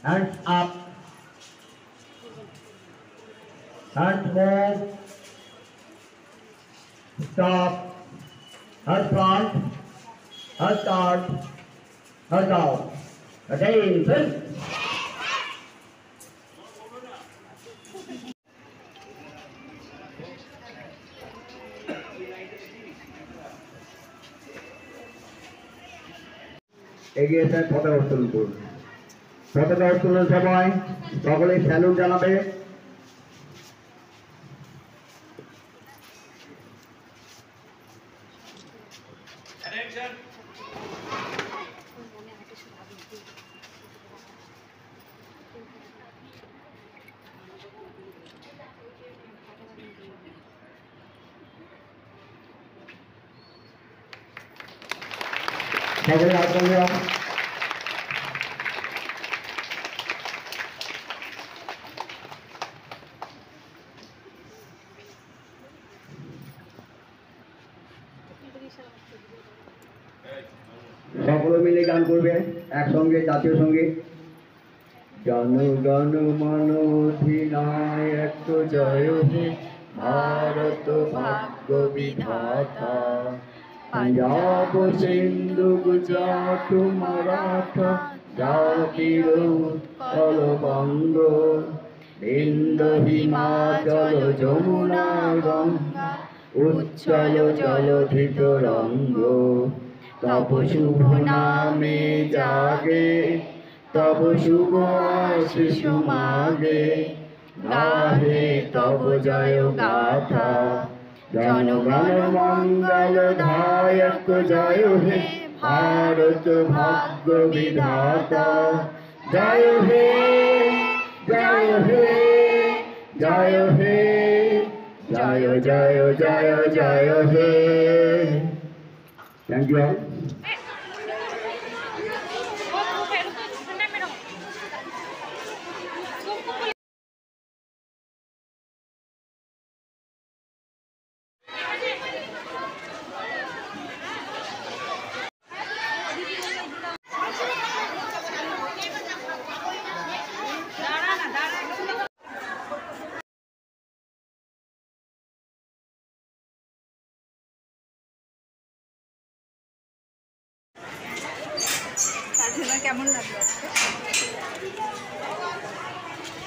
Hands up. Hands move. Stop. Head front. Head start. Head out. Attention. এগিয়ে এসে পতাকা উত্তোলন করুন। পতাকা উত্তোলনের সময় সকলে স্যালুট জানাবে। সকলে হাত তালি দাও। সকলে মিলে গান করবে একসঙ্গে জাতীয় সঙ্গীত। জনগণ মন অধিনায়ক জয় হে ভারত ভাগ্য বিধাতা, पंजाब सिंधु गुजरात मराठा জাতির উৎকল বঙ্গ, বিন্ধ্য হিমাচল যমুনা গঙ্গা উচ্ছল জলধি তরঙ্গ। তব শুভ নামে জাগে তব শুভ আশিস মাগে, গাহে তব জয় গাথা। জনগণ মঙ্গল দায়ক জয় হে ভারত ভাগ্য বিধাতা, জয় হে জয় হে জয় হে জয় জয় জয় জয় হে। Thank you. কেমন লাগলো?